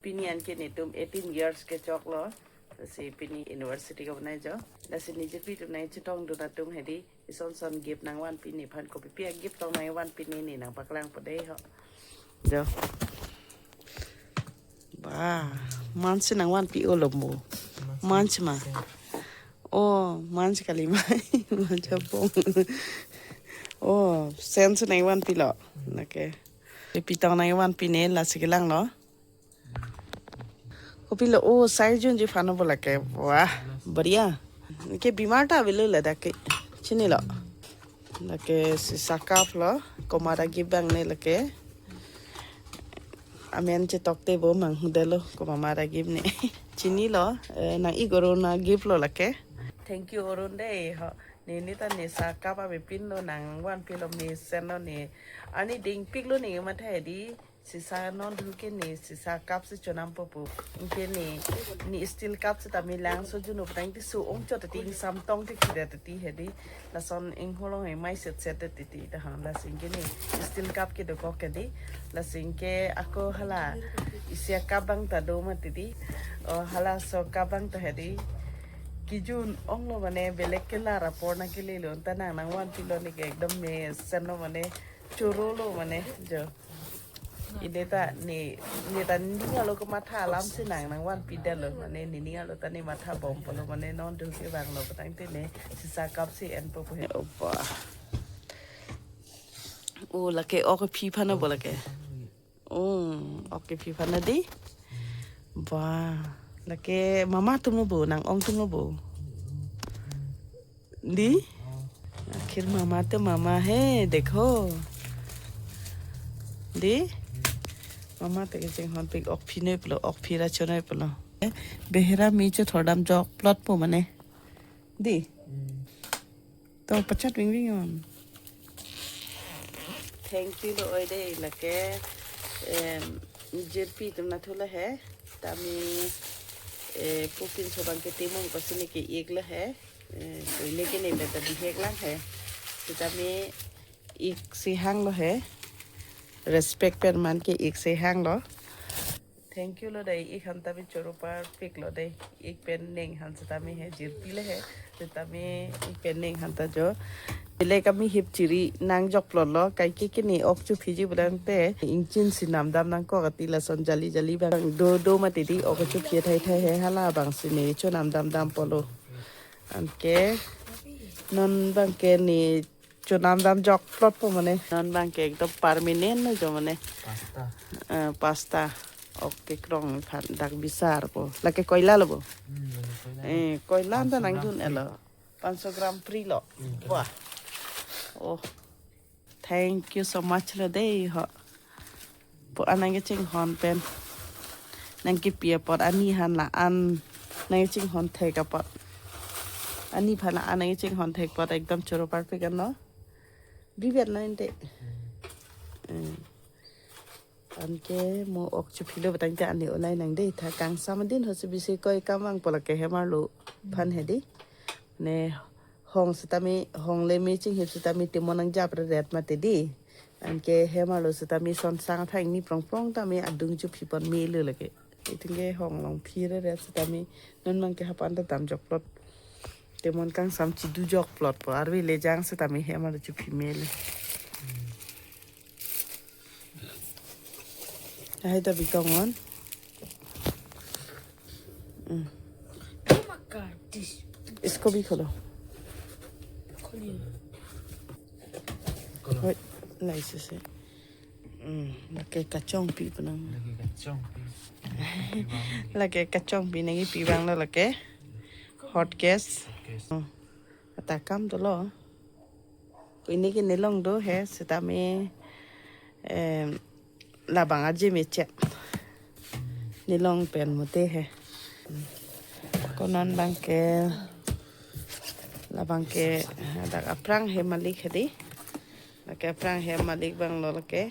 Pinian kini tum 18 years ke chok lo si pini university ko nai jo la si ni je pi tum nai chitong du na tum hedi ison son gip nang wan pini phan ko pi gip tong nai wan pini ni nang paklang pade ho jo ba man si nang wan pi olomo man si ma oh man si kali mai man chapong oh sense nai wan pi lo nake pi tong nai wan pini la si kelang lo Kopi lo oh sai jun ji fano bola ke wah बढ़िया के बीमार था willow लदा के चिनी लो लके सिसाकाफ लो कोमारा गिबंग ने लके अमेन चे तोकते बो मंगदे लो कोमारा गिब ने चिनी लो ना इगोरो ना गिब लो लके थैंक यू ओरुन दे हो ni ta ni sa ka ba be pin lo nang wan pi lo mi sen lo ni ani ding pik lo ni ma thai di si sa non du ke ni si sa kap si chonam po pu ke ni steel kap si ta mi lang so ju no tang ti su ong cho ta ting sam tong ti ki da ti he di la son ing ho lo mai set set ti ti da han la sing ke ni steel kap ke do ko ke di la sing ke ako hala isia kabang ta do ma ti di hala so kabang ta he di kijun ong lo mane belek ke la rapor na ke le lo ta nang wan ti lo ni ke ekdom me sen lo mane choro lo mane jo ide ta ni ta ni lo ko matha lam si nang wan pi de lo mane ni lo ta ni matha bom po lo mane non du ke bang lo tang te ne si sa kap si en po he opa o la ke o ke pi phana bo la ke o ke pi phana di ba laki mama tumu bu nang ong tumu bu di आखिर मामा तो मामा है देखो di mama te jeng hon pik ok phine plo ok phira chone plo behera mi che thodam jok plot po mane di to pachat wing wing on thank you lo oi de lake jerpi tum na thola hai tami पुकिन सोबंग के टीमों को सिने के एक ल है तो लेके नहीं बेटा दिखेग लग है तो तब में एक से हांग लो है रेस्पेक्ट पर मान के एक से हांग लो थैंक यू लो दे एक हम तभी चोरों पर पिक लो दे एक पेन नहीं हम से तभी है जिरपी ले है तो तभी एक पेन नहीं हम ता जो ले कमी हिप चिरी नांग जॉक प्लॉट लो कई के नहीं ऑक्चू फिजी बुलाते इंचिन सी नाम दाम नांग को गति लसन जली जली बंग दो मत दी ऑक्चू फिर थे है हला बंग सी नहीं चो नाम दाम पोलो अनके नॉन बंग के नहीं चो नाम दाम जॉक प्लॉट पो मने नॉन बंग के एकदम परमानेंट ना जो मने पास्ता ओके क्रॉन्ग फान डाक बिसार पो लगे कोयला लो कोयला तो नांग जुन एलो 500 ग्राम फ्री लो वाह oh thank you so much lo dei ho po anang ke ching hon pen nang ki pia pot ani han la an nang ching hon the ka pot ani phala anang ching hon the pot ekdom choro par pe kan no biber na inte an ke mo ok chu philo batang ta ani online nang dei tha kang samadin ho se bisi koi kamang pola ke hemar lo phan he di ne hong sitami hong le mi ching hip sitami timonang jap ret mate di an ke hemalo sitami son sang thang ni prong prong tami adung chu phipon mi le leke itinge hong long phire ret sitami non mang ke hapan ta tam jok plot temon kang sam chi du jok plot po arwi le jang sitami hemalo chu phimele hai ta bikongon Oh my god, this. इसको भी खोलो Wait, lại sẽ là cái cà chong pi bang là cái cà chong pi này pi bang là cái hot gas ta cam đó lo ini cái nelong đó है सेटा में là bằng aje में chat nelong pen mote है konon bang ke la bang ke da aprang he malik hedi ke prang he malik bang lo ke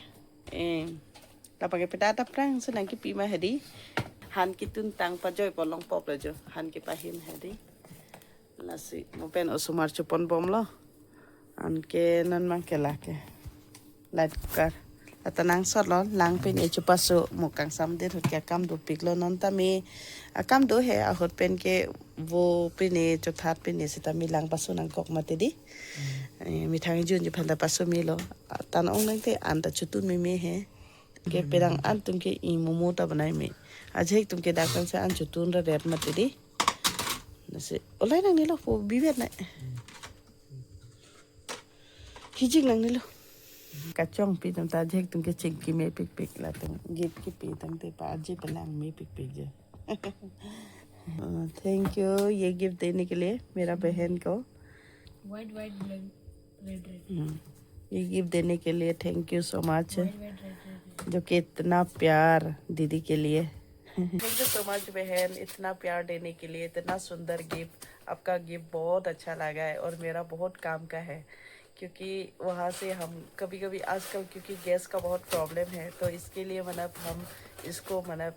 ta pake peta prang se nang ki pi ma hedi han ki tun tang pa joy polong pop le jo han ki pa him hedi la si mo pen osumar chupon bom lo an ke nan mang ke la light kar Tanang sot lo lang pen e chu paso mo kang sam de hot kya kam do pik lo non ta mi kam do he a hot pen ke wo pen e chu that pen e se ta mi lang paso nang kok ma te di mi thang jun ju phanda paso mi lo tan ong nang te an ta chu tun mi he ke perang an tum ke I momo ta banai me ajek tum ke dakan se an chu tun ra ret ma te di nase olai nang ni lo po bivet na hijing nang ni lo kacang pi tam ta jek tum ke ching ki me pik pik la tum gip ki pi tam te pa je pelang me pik pik je thank you ये gift देने के लिए मेरा बहन को White, white, black, red, red. ये gift देने के लिए thank you so much White, white, red, red. जो कि इतना प्यार दीदी के लिए थैंक यू सो मच बहन इतना प्यार देने के लिए इतना सुंदर गिफ्ट आपका गिफ्ट बहुत अच्छा लगा है और मेरा बहुत काम का है क्योंकि वहाँ से हम कभी कभी आजकल क्योंकि गैस का बहुत प्रॉब्लम है तो इसके लिए मतलब हम इसको मतलब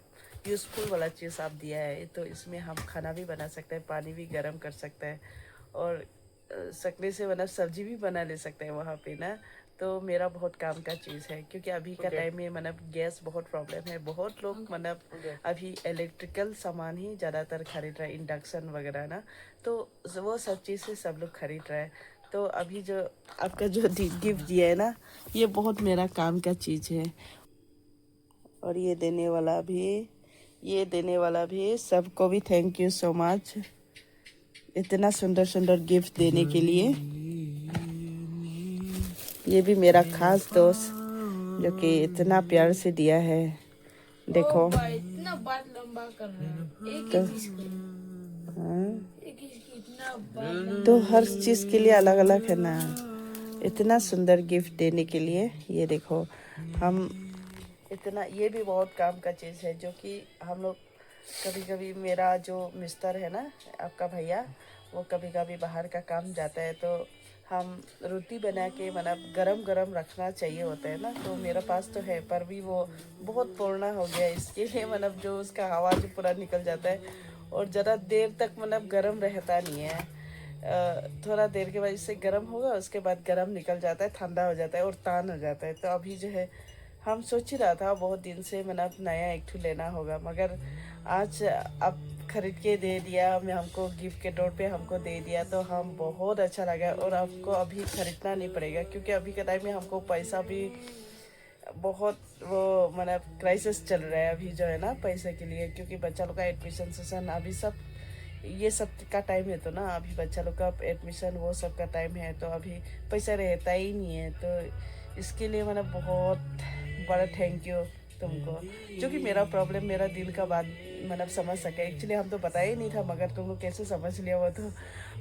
यूज़फुल वाला चीज़ आप दिया है तो इसमें हम खाना भी बना सकते हैं पानी भी गर्म कर सकते हैं और सकने से मतलब सब्जी भी बना ले सकते हैं वहाँ पे ना तो मेरा बहुत काम का चीज़ है क्योंकि अभी का टाइम में मतलब गैस बहुत प्रॉब्लम है बहुत लोग मतलब अभी इलेक्ट्रिकल सामान ही ज़्यादातर खरीद रहे हैं इंडक्शन वगैरह ना तो वो सब चीज़ से सब लोग खरीद रहे हैं तो अभी जो आपका जो गिफ्ट दिया है ना ये बहुत मेरा काम का चीज़ है और ये देने वाला भी सबको भी थैंक यू सो मच इतना सुंदर सुंदर गिफ्ट देने के लिए ये भी मेरा खास दोस्त जो कि इतना प्यार से दिया है देखो इतना बात लंबा कर रहा है एक तो ही चीज के एक ही चीज के इतना बात तो हर चीज के लिए अलग अलग है ना इतना सुंदर गिफ्ट देने के लिए ये देखो हम इतना ये भी बहुत काम का चीज़ है जो कि हम लोग कभी कभी मेरा जो मिस्टर है ना आपका भैया वो कभी कभी बाहर का काम जाता है तो हम रोटी बना के मतलब गरम गरम रखना चाहिए होता है ना तो मेरे पास तो है पर भी वो बहुत पुराना हो गया इसके लिए मतलब जो उसका हवा जो पूरा निकल जाता है और ज़्यादा देर तक मतलब गरम रहता नहीं है थोड़ा देर के बाद इससे गर्म होगा उसके बाद गर्म निकल जाता है ठंडा हो जाता है और तान हो जाता है तो अभी जो है हम सोच ही रहा था बहुत दिन से मतलब नया एक ठू लेना होगा मगर आज आप खरीद के दे दिया मैं हमको गिफ्ट के तौर पे हमको दे दिया तो हम बहुत अच्छा लगा और आपको अभी खरीदना नहीं पड़ेगा क्योंकि अभी के टाइम में हमको पैसा भी बहुत वो मतलब क्राइसिस चल रहा है अभी जो है ना पैसे के लिए क्योंकि बच्चा लोग का एडमिशन सेशन अभी सब ये सब का टाइम है तो ना अभी बच्चा लोग का एडमिशन वो सब का टाइम है तो अभी पैसा रहता ही नहीं है तो इसके लिए मतलब बहुत बड़ा थैंक यू तुमको जो कि मेरा प्रॉब्लम मेरा दिल का बात मतलब समझ सके एक्चुअली हम तो पता ही नहीं था मगर तुम लोग कैसे समझ लिया वो तो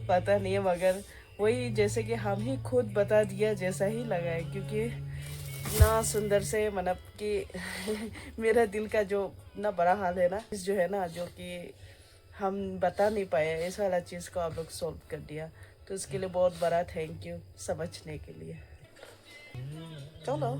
पता नहीं है मगर वही जैसे कि हम ही खुद बता दिया जैसा ही लगा है क्योंकि ना सुंदर से मतलब कि मेरा दिल का जो ना बड़ा हाल है ना जो है ना जो कि हम बता नहीं पाए इस वाला चीज़ को आप लोग सॉल्व कर दिया तो उसके लिए बहुत बड़ा थैंक यू समझने के लिए चलो